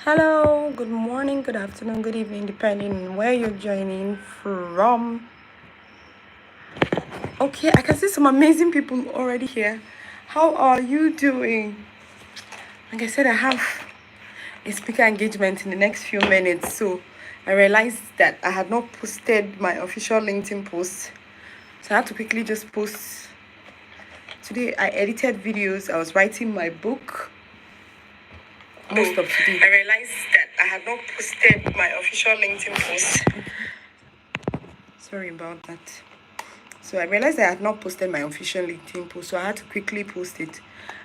Hello, good morning, good afternoon, good evening, depending on where you're joining from. Okay, I can see some amazing people already here. How are you doing? Like I said, I have a speaker engagement in the next few minutes, so I realized that I had not posted my official LinkedIn post. So I had to quickly just post. Today I edited videos, I was writing my book. Most of today. I realized that I had not posted my official LinkedIn post. Sorry about that. So I realized I had not posted my official LinkedIn post, so I had to quickly post it.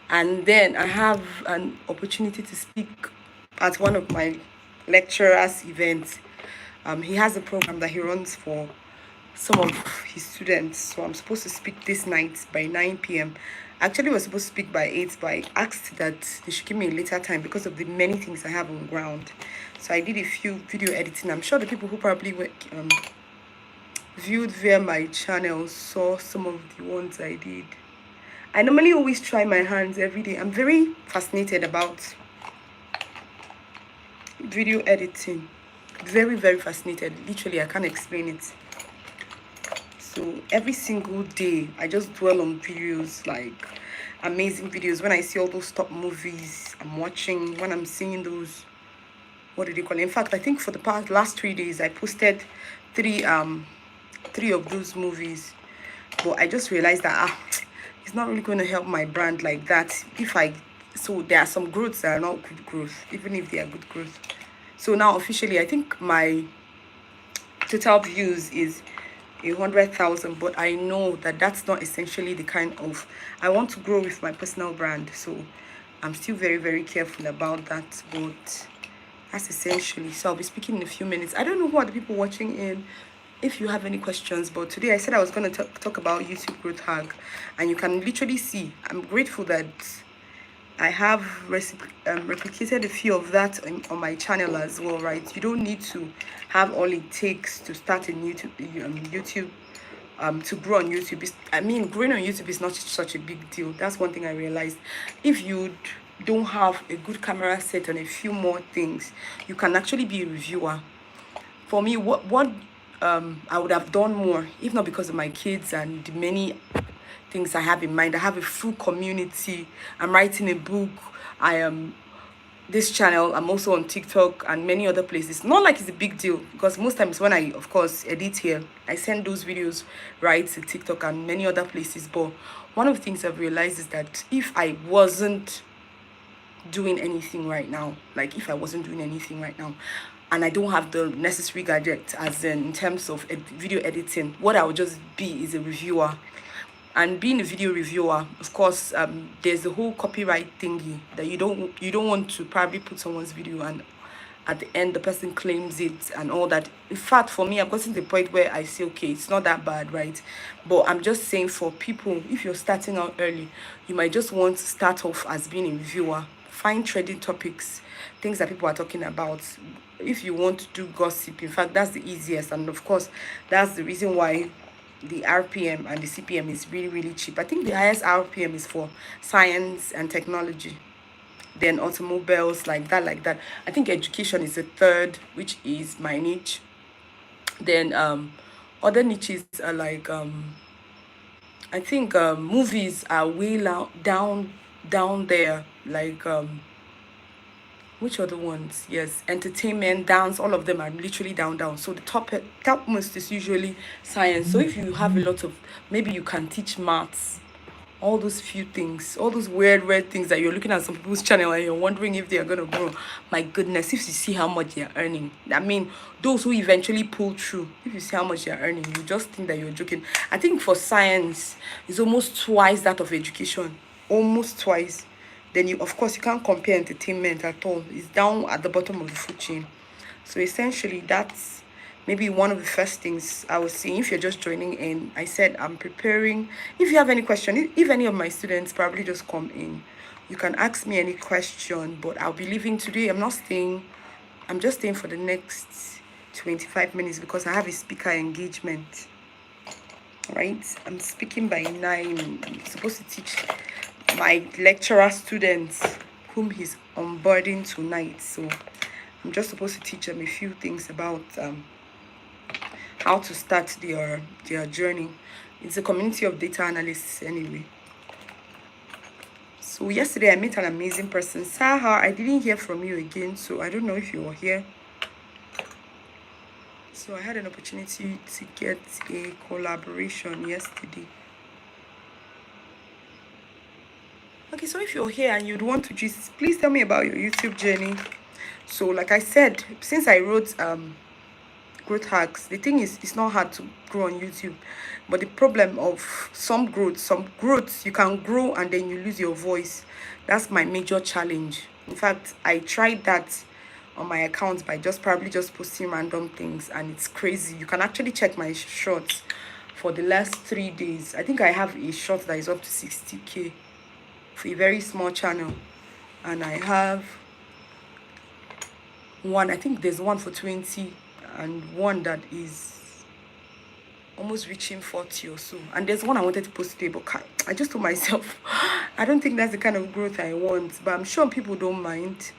And then I have an opportunity to speak at one of my lecturers' events. He has a program that he runs for some of his students. So I'm supposed to speak this night by 9 p.m. Actually, I was supposed to speak by 8, but I asked that they should give me a later time because of the many things I have on ground. So I did a few video editing. I'm sure the people who probably viewed via my channel saw some of the ones I did. I normally always try my hands every day. I'm very fascinated about video editing. Very, very fascinated. Literally, I can't explain it. So every single day, I just dwell on videos, like amazing videos. When I see all those top movies I'm watching, when I'm seeing those, what do they call it? In fact, I think for the last 3 days, I posted three of those movies. But I just realized that it's not really going to help my brand like that. So there are some growths that are not good growth, even if they are good growth. So now officially, I think my total views is 100,000, but I know that that's not essentially the kind of, I want to grow with my personal brand, so I'm still very, very careful about that. But that's essentially, so I'll be speaking in a few minutes. I don't know who are the people watching in, if you have any questions, but today I said I was going to talk about YouTube growth hack, and you can literally see I'm grateful that I have replicated a few of that on my channel as well, right? You don't need to have all it takes to start a YouTube to grow on YouTube. Growing on YouTube is not such a big deal. That's one thing I realized. If you don't have a good camera set and a few more things, you can actually be a reviewer. For me, what I would have done more, if not because of my kids and the many things I have in mind. I have a full community. I'm writing a book. I am this channel. I'm also on TikTok and many other places. Not like it's a big deal, because most times when I, of course, edit here, I send those videos right to TikTok and many other places. But one of the things I've realized is that if I wasn't doing anything right now, and I don't have the necessary gadget, as in terms of video editing, what I would just be is a reviewer. And being a video reviewer, of course, there's a whole copyright thingy that you don't want to probably put someone's video and at the end the person claims it and all that. In fact, for me, I've gotten to the point where I say, okay, it's not that bad, right? But I'm just saying, for people, if you're starting out early, you might just want to start off as being a reviewer. Find trending topics, things that people are talking about. If you want to do gossip, in fact, that's the easiest. And of course, that's the reason why the RPM and the CPM is really, really cheap. I think the highest RPM is for science and technology, then automobiles, like that. I think education is the third, which is my niche. Then other niches are like I think movies are way down there, like which other ones? Yes, entertainment, dance, all of them are literally down. So the topmost is usually science. So if you have a lot of, maybe you can teach maths, all those few things, all those weird things that you're looking at some people's channel and you're wondering if they are gonna grow. My goodness, if you see how much they're earning, I mean, those who eventually pull through, if you see how much they're earning, you just think that you're joking. I think for science, it's almost twice that of education, almost twice. Then you, of course, you can't compare entertainment at all. It's down at the bottom of the food chain. So essentially, that's maybe one of the first things I was saying. If you're just joining in, I said I'm preparing. If you have any question, if any of my students probably just come in, you can ask me any question. But I'll be leaving today. I'm not staying. I'm just staying for the next 25 minutes because I have a speaker engagement. Right? I'm speaking by 9. I'm supposed to teach my lecturer students whom he's onboarding tonight. So I'm just supposed to teach them a few things about how to start their journey. It's a community of data analysts anyway. So yesterday I met an amazing person. Saha, I didn't hear from you again, so I don't know if you were here. So I had an opportunity to get a collaboration yesterday. Okay, so if you're here and you'd want to just please tell me about your YouTube journey. So like I said, since I wrote growth hacks, the thing is, it's not hard to grow on YouTube, but the problem of some growths you can grow and then you lose your voice. That's my major challenge. In fact, I tried that on my account by probably just posting random things, and it's crazy. You can actually check my shorts for the last 3 days. I think I have a short that is up to 60k for a very small channel, and I have one, I think there's one for 20 and one that is almost reaching 40 or so, and there's one I wanted to post today, but I just told myself I don't think that's the kind of growth I want, but I'm sure people don't mind.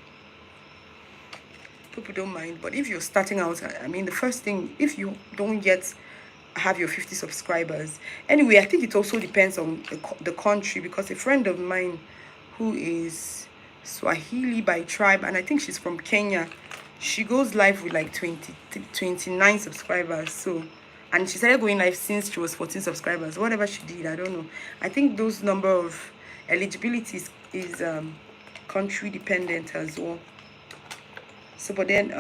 But if you're starting out, I mean, the first thing, if you don't yet have your 50 subscribers, anyway, I think it also depends on the country, because a friend of mine who is Swahili by tribe, and I think she's from Kenya, she goes live with like 29 subscribers. So, and she started going live since she was 14 subscribers, whatever she did, I don't know. I think those number of eligibilities is country dependent as well. So, but then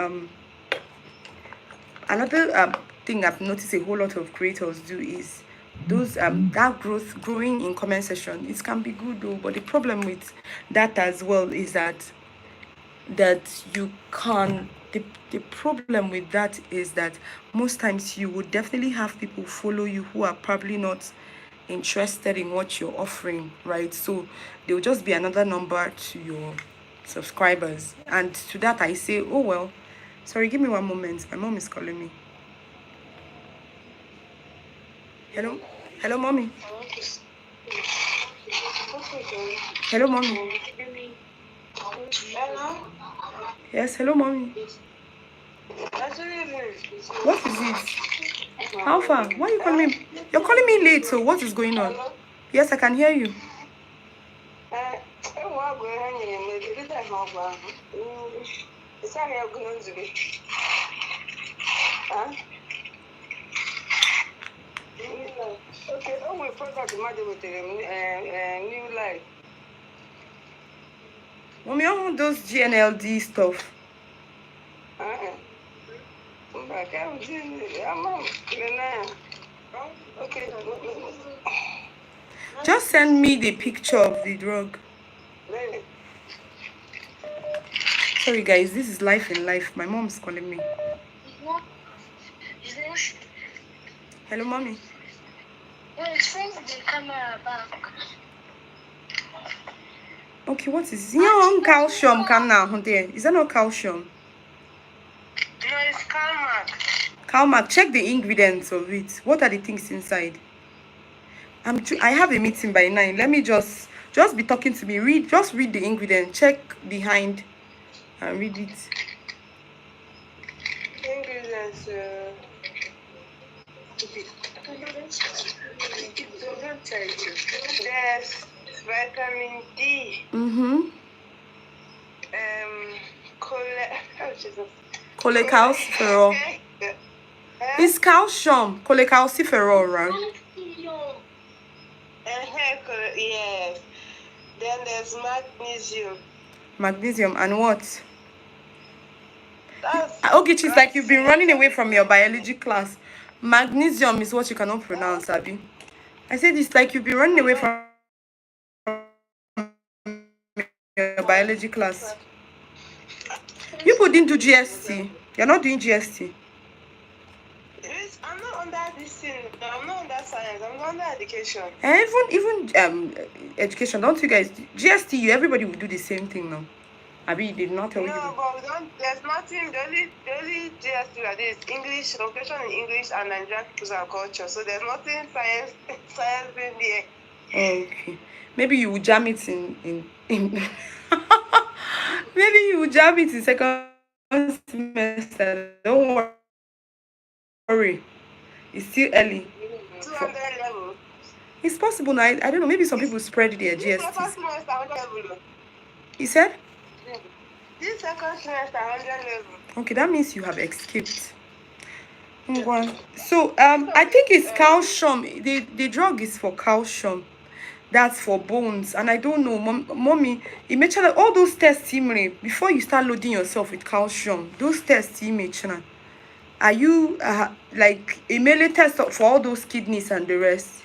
another thing I've noticed a whole lot of creators do is those that growing in comment section. It can be good though, but the problem with that as well is that you can, the problem with that is that most times you would definitely have people follow you who are probably not interested in what you're offering, right? So there will just be another number to your subscribers, and to that I say, oh well, sorry, give me one moment, my mom is calling me. Hello mommy. Hello mommy. Hello? Yes, hello mommy. What is it? How far? Why are you calling me? You're calling me late, so what is going on? Hello? Yes, I can hear you. Okay, oh, we forgot to matter with new life. Mommy, I want those GNLD stuff. Okay. Just send me the picture of the drug. Sorry guys, this is life in life. My mom's calling me. Hello mommy. Yes, bring the camera back. Okay, what is this? Yeah, calcium can now. Is that not calcium? No, it's Calmac. Calmac, check the ingredients of it. What are the things inside? I have a meeting by 9. Let me just be talking to me. Just read the ingredient. Check behind and read it. Ingredients. There's vitamin D. Cholecalciferol. It's calcium. Cholecalciferol, right? Yes. Then there's magnesium. Magnesium and what? Okay, it's like you've been running away from your biology class. Magnesium is what you cannot pronounce, Abby. I said it's like you've been running away from your biology class. You didn't do GST. You're not doing GST. I'm not under this thing. I'm not under science. I'm under education. And even education. Don't you guys? GST, everybody will do the same thing now. Abi did not tell you. No, but we don't. There's nothing. The only GST that is English, location in English, and Nigerian peoples and culture. So there's nothing science in there. Okay, maybe you will jam it in maybe you will jam it in second semester. Don't worry. It's still early. 200 level. It's possible now. I don't know. Maybe some people spread their This second GSTs. semester 100 level. He said? This second semester 100 level. Okay, that means you have escaped. So I think it's calcium. The drug is for calcium. That's for bones. And I don't know, mommy, it makes sure all those tests before you start loading yourself with calcium, those tests are you like a melee test for all those kidneys and the rest?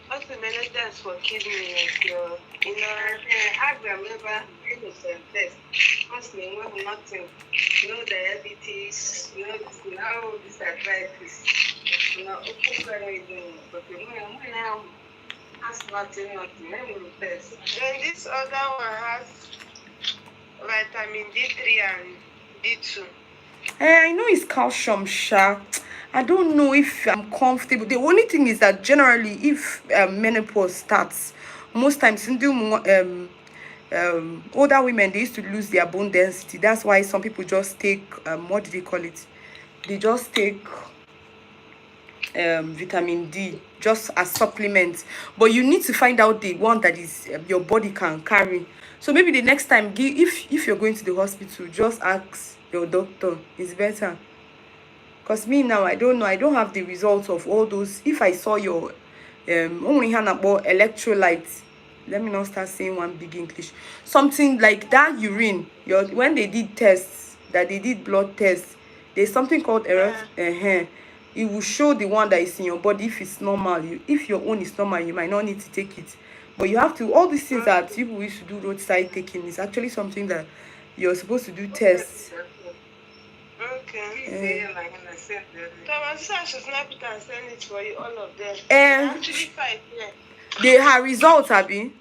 What's the melee test for kidneys? Have them liver innocent test. What's the name? Nothing. No diabetes. No now this arthritis. No, but now has nothing. Test. Then this other one has vitamin D3 and D2. I know it's calcium, sha. I don't know if I'm comfortable. The only thing is that generally, if menopause starts, most times older women, they used to lose their bone density. That's why some people just take what do they call it? They just take vitamin D just as supplements. But you need to find out the one that is your body can carry. So maybe the next time, if you're going to the hospital, just ask your doctor. It's better. Because me now, I don't know. I don't have the results of all those. If I saw your only about electrolytes, let me not start saying one big English. Something like that urine. When they did tests, that they did blood tests, there's something called it will show the one that is in your body if it's normal. If your own is normal, you might not need to take it. But you have to, all these things that people used to do roadside taking is actually something that you're supposed to do tests. Okay. So I should snap it and send it for you, all of them. Actually, 5 here. They have results, Abby.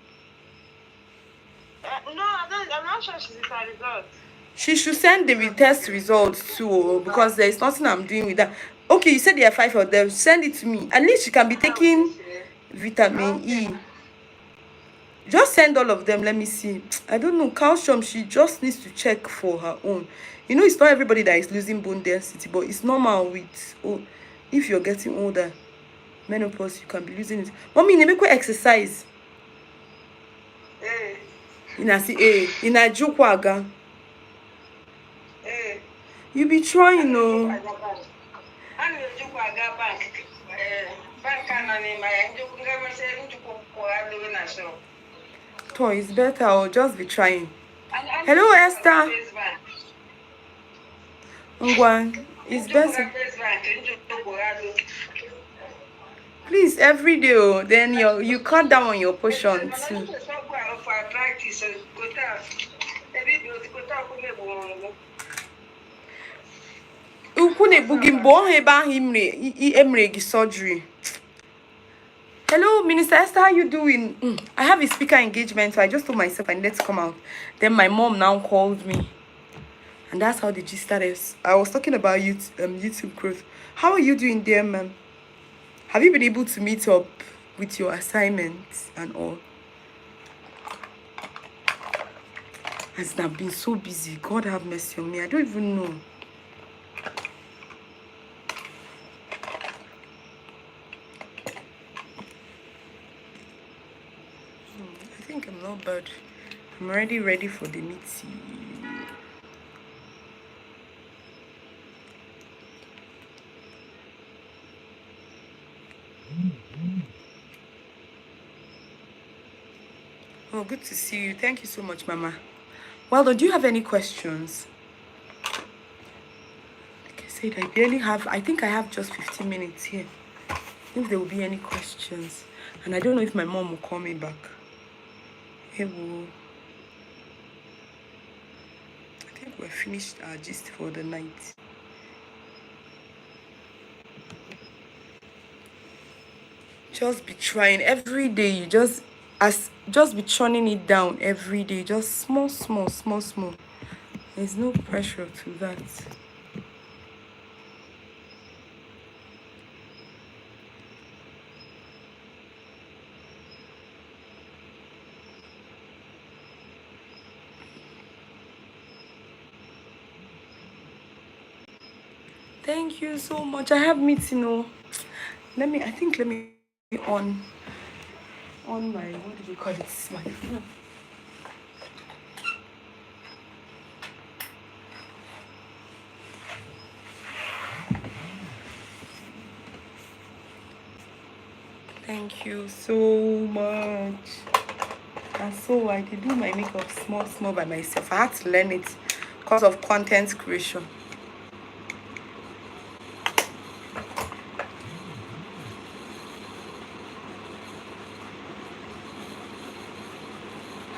No, I'm not sure she's her results. She should send the test results too, because there is nothing I'm doing with that. Okay, you said there are 5 of them. Send it to me. At least she can be taking vitamin E. Just send all of them. Let me see. I don't know. Calcium, she just needs to check for her own. You know, it's not everybody that is losing bone density, but it's normal with if you're getting older. Menopause, you can be losing it. Mommy, you make exercise. In a jukwaga. You be trying, no. It's better, or just be trying. Hello, Esther. It's better. Please, every day, then you cut down on your portion too. Surgery. Hello, Minister Esther, how you doing? I have a speaker engagement, so I just told myself I need to come out. Then my mom now called me, and that's how the gist started. I was talking about YouTube growth. How are you doing, dear ma'am? Have you been able to meet up with your assignments and all? Has not been so busy. God have mercy on me. I don't even know. I think I'm not bad. I'm already ready for the meeting. Oh, good to see you. Thank you so much, Mama. Well, do you have any questions? Like I said, I think I have just 15 minutes here. If there will be any questions. And I don't know if my mom will call me back. Hey, I think we're finished our gist for the night. Just be trying every day. You just be churning it down every day. Just small. There's no pressure to that. Thank you so much. I have meeting. Let me on my, what did you call it? My phone. Thank you so much. And so I did do my makeup small by myself. I had to learn it because of content creation.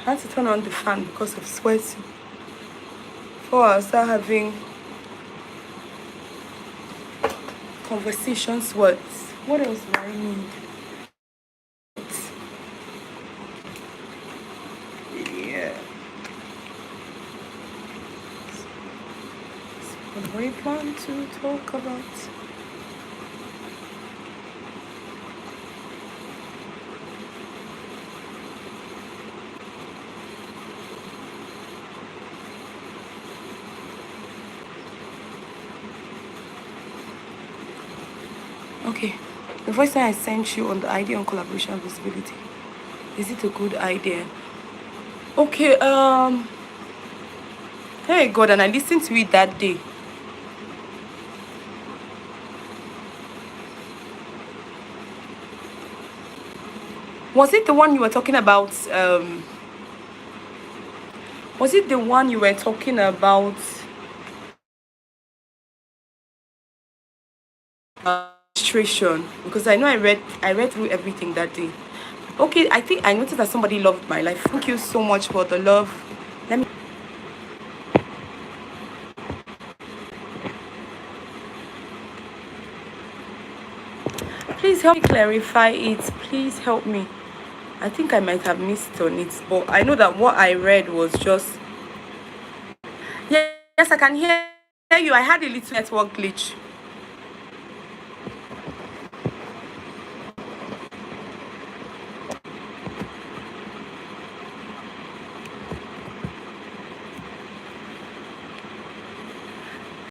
I had to turn on the fan because of sweating. Before I start having conversations, what else do I need? Yeah. So what do we plan to talk about? Okay, the voice that I sent you on the idea on collaboration and visibility, is it a good idea? Okay, hey God, and I listened to it that day. Was it the one you were talking about? Was it the one you were talking about? Illustration, because I know I read through everything that day. Okay, I think I noticed that somebody loved my life. Thank you so much for the love. Let me please help me clarify it. Please help me. I think I might have missed on it, but I know that what I read was just yes, I can hear you. I had a little network glitch.